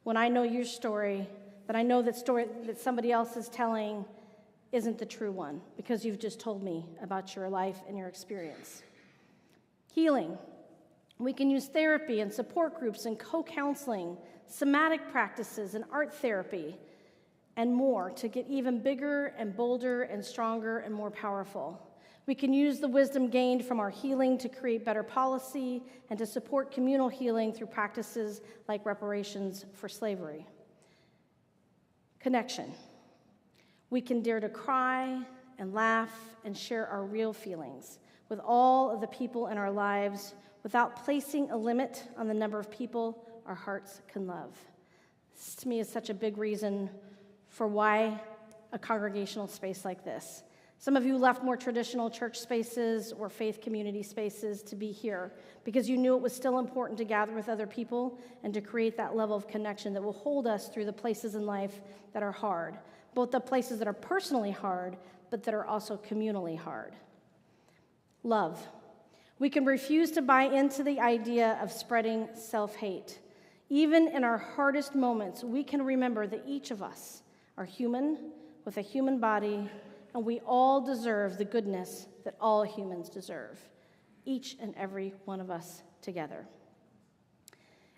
When I know your story, that I know that story that somebody else is telling isn't the true one, because you've just told me about your life and your experience. Healing. We can use therapy and support groups and co-counseling, somatic practices and art therapy, and more to get even bigger and bolder and stronger and more powerful. We can use the wisdom gained from our healing to create better policy and to support communal healing through practices like reparations for slavery. Connection. We can dare to cry and laugh and share our real feelings with all of the people in our lives without placing a limit on the number of people our hearts can love. This, to me, is such a big reason for why a congregational space like this. Some of you left more traditional church spaces or faith community spaces to be here because you knew it was still important to gather with other people and to create that level of connection that will hold us through the places in life that are hard, both the places that are personally hard, but that are also communally hard. Love. We can refuse to buy into the idea of spreading self-hate. Even in our hardest moments, we can remember that each of us are human with a human body, and we all deserve the goodness that all humans deserve, each and every one of us together.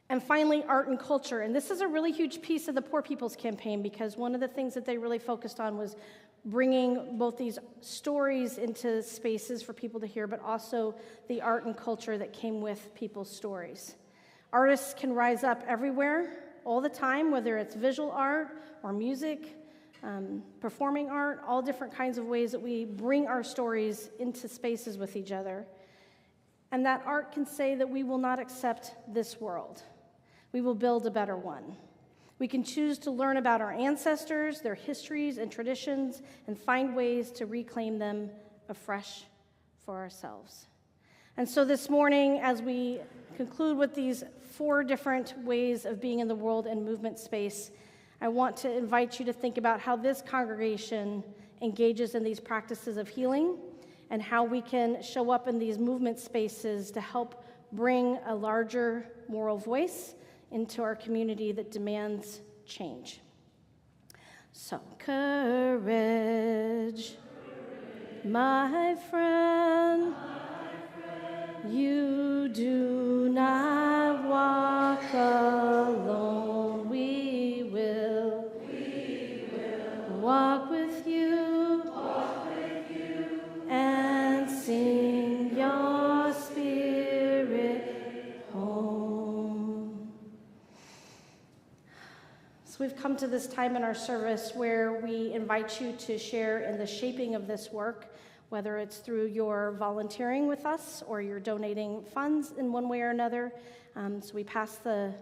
And finally, art and culture. And this is a really huge piece of the Poor People's Campaign, because one of the things that they really focused on was bringing both these stories into spaces for people to hear, but also the art and culture that came with people's stories. Artists can rise up everywhere, all the time, whether it's visual art or music, performing art, all different kinds of ways that we bring our stories into spaces with each other. And that art can say that we will not accept this world. We will build a better one. We can choose to learn about our ancestors, their histories and traditions, and find ways to reclaim them afresh for ourselves. And so this morning, as we conclude with these 4 different ways of being in the world and movement space, I want to invite you to think about how this congregation engages in these practices of healing and how we can show up in these movement spaces to help bring a larger moral voice into our community that demands change. So, courage, my friend, you do not walk alone. We will walk with you, and sing your spirit home. So we've come to this time in our service where we invite you to share in the shaping of this work, whether it's through your volunteering with us or you're donating funds in one way or another. So we pass the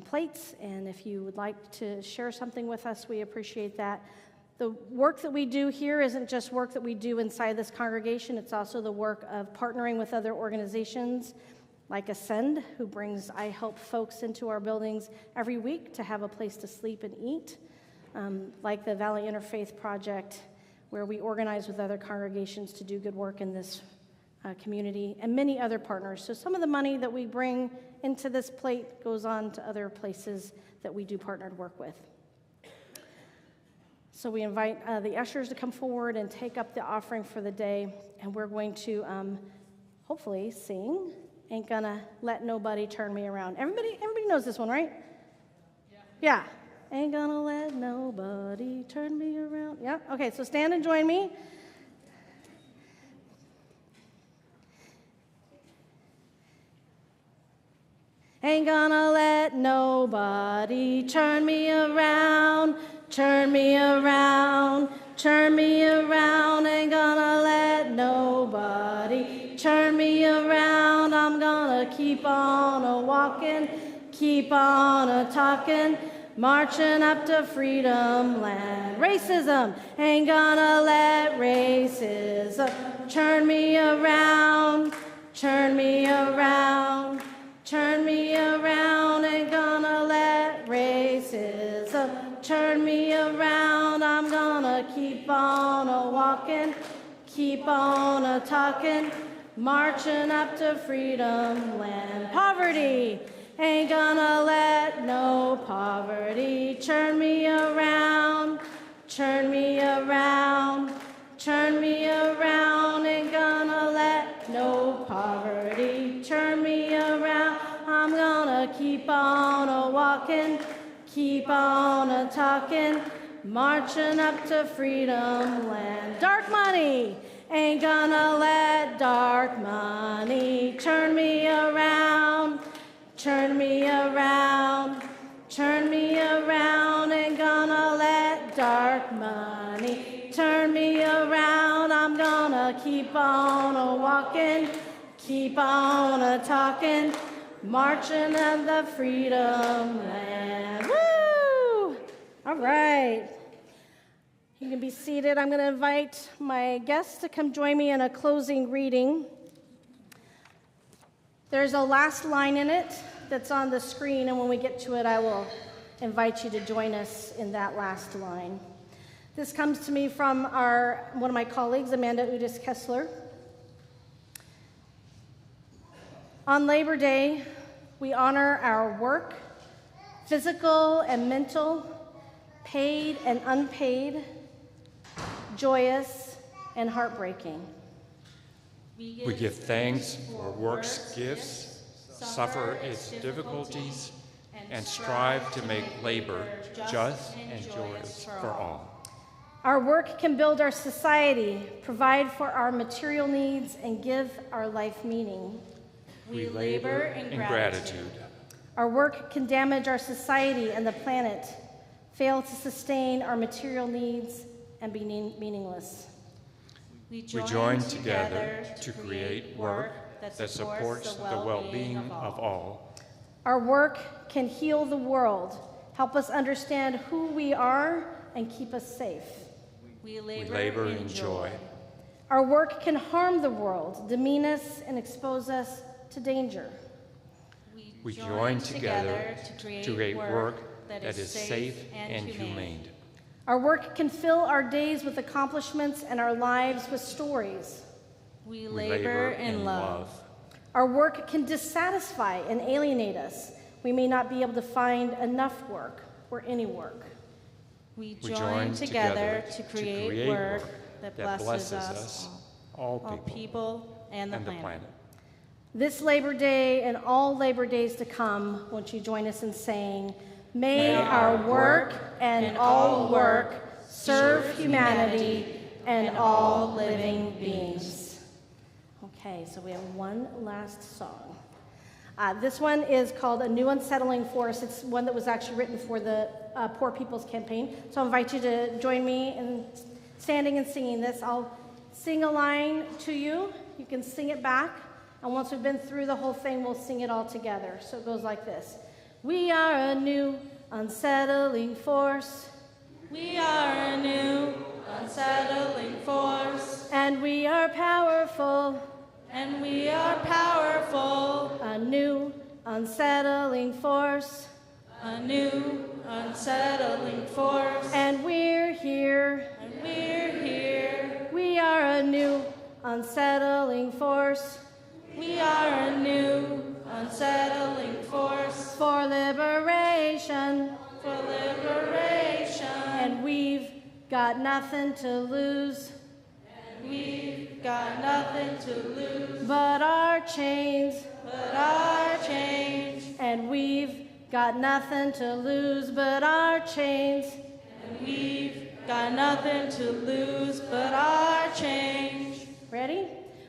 plates, and if you would like to share something with us, we appreciate that. The work that we do here isn't just work that we do inside this congregation, it's also the work of partnering with other organizations like Ascend, who brings I Help folks into our buildings every week to have a place to sleep and eat, like the Valley Interfaith Project, where we organize with other congregations to do good work in this community, and many other partners. So some of the money that we bring into this plate goes on to other places that we do partnered work with. So we invite the ushers to come forward and take up the offering for the day, and we're going to hopefully sing Ain't Gonna Let Nobody Turn Me Around. Everybody knows this one, right? Yeah. Ain't gonna let nobody turn me around. Yeah, okay, so stand and join me. Ain't gonna let nobody turn me around, turn me around, turn me around. Ain't gonna let nobody turn me around. I'm gonna keep on a walking, keep on a-talking, marching up to freedom land. Racism ain't gonna let racism turn me around, turn me around, turn me around. Ain't gonna let racism turn me around. I'm gonna keep on a-walking, keep on a-talking, marching up to freedom land. Poverty ain't gonna let no poverty turn me around, turn me around, turn me around. Ain't gonna let no poverty turn me around. I'm gonna keep on a-walking, keep on a-talking, marching up to freedom land. Dark money ain't gonna let dark money turn me around, turn me around, turn me around. Ain't gonna let dark money turn me around. I'm gonna keep on a-walking, keep on a-talking, marching on the freedom land. Woo! All right. You can be seated. I'm going to invite my guests to come join me in a closing reading. There's a last line in it that's on the screen, and when we get to it, I will invite you to join us in that last line. This comes to me from one of my colleagues, Amanda Udis Kessler. On Labor Day, we honor our work, physical and mental, paid and unpaid, joyous and heartbreaking. We give thanks for work's gifts, suffer its difficulties, and strive to make labor just and joyous for all. Our work can build our society, provide for our material needs, and give our life meaning. We labor in gratitude. Our work can damage our society and the planet, fail to sustain our material needs, and be meaningless. We join together to create work that supports the well-being of all. Our work can heal the world, help us understand who we are, and keep us safe. We labor in joy. Our work can harm the world, demean us, and expose us to danger. We join together to create work that is safe and humane. Our work can fill our days with accomplishments and our lives with stories. We labor in love. Our work can dissatisfy and alienate us. We may not be able to find enough work or any work. We join together to create work that blesses us, all people and the planet. This Labor Day and all Labor Days to come, won't you join us in saying, may our work and all work serve humanity and all living beings. Okay, so we have one last song. This one is called A New Unsettling Force. It's one that was actually written for the Poor People's Campaign. So I invite you to join me in standing and singing this. I'll sing a line to you. You can sing it back. And once we've been through the whole thing, we'll sing it all together. So it goes like this. We are a new unsettling force. We are a new unsettling force. And we are powerful. And we are powerful. A new unsettling force. A new unsettling force. And we're here. And we're here. We are a new unsettling force. We are a new unsettling force. For liberation. For liberation. And we've got nothing to lose. And we've got nothing to lose. But our chains. But our chains. And we've got nothing to lose but our chains. And we've got nothing to lose but our chains. Ready?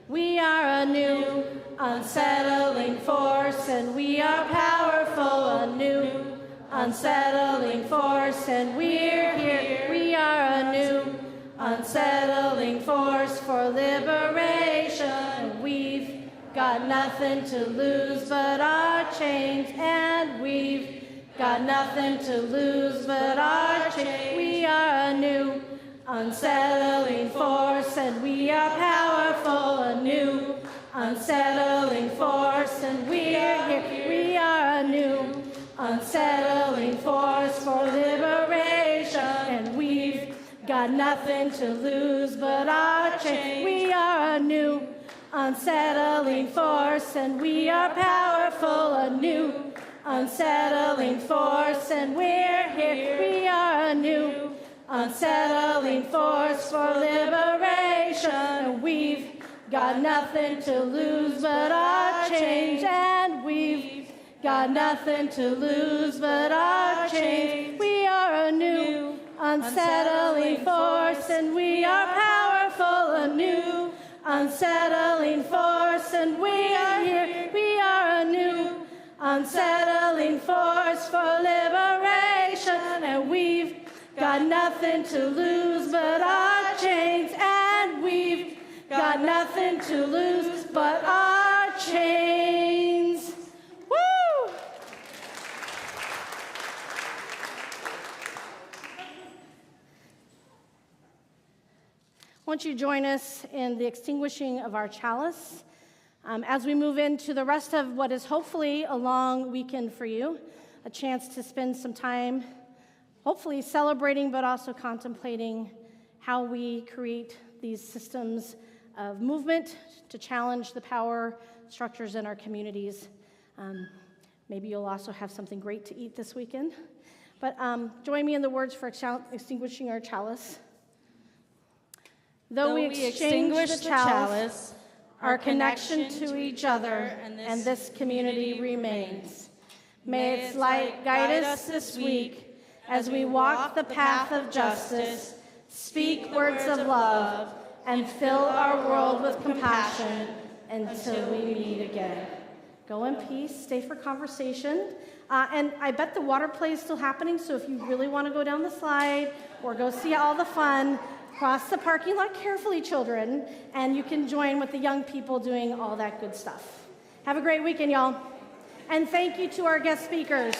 We are a new unsettling force, and we are powerful. A new unsettling force, and we're here. We are a new unsettling force for liberation. And we've got nothing to lose but our chains, and we've got nothing to lose but our chains. We are a new unsettling force, and we are powerful, a new unsettling force, and we are here. We are a new unsettling force for liberation, and we've got nothing to lose but our chains. We are a new unsettling force, and we are powerful, a new unsettling force, and we're here. We are a new unsettling force for liberation, and we've got nothing to lose but our chains, and we've got nothing to lose but our chains. We are a new unsettling force, and we are powerful, a new unsettling force, and we are here. We are a new unsettling force for liberation, and we've got nothing to lose but our chains, and we've got nothing to lose but our chains. Woo! Won't you join us in the extinguishing of our chalice as we move into the rest of what is hopefully a long weekend for you, a chance to spend some time hopefully celebrating but also contemplating how we create these systems of movement to challenge the power structures in our communities. Maybe you'll also have something great to eat this weekend. But join me in the words for extinguishing our chalice. Though we extinguish the chalice, our connection to each other and this community remains. May its light guide us this week as we walk the path of justice, speak words of love, and fill our world with compassion until we meet again. Go in peace, stay for conversation. And I bet the water play is still happening, so if you really want to go down the slide or go see all the fun, cross the parking lot carefully, children, and you can join with the young people doing all that good stuff. Have a great weekend, y'all. And thank you to our guest speakers.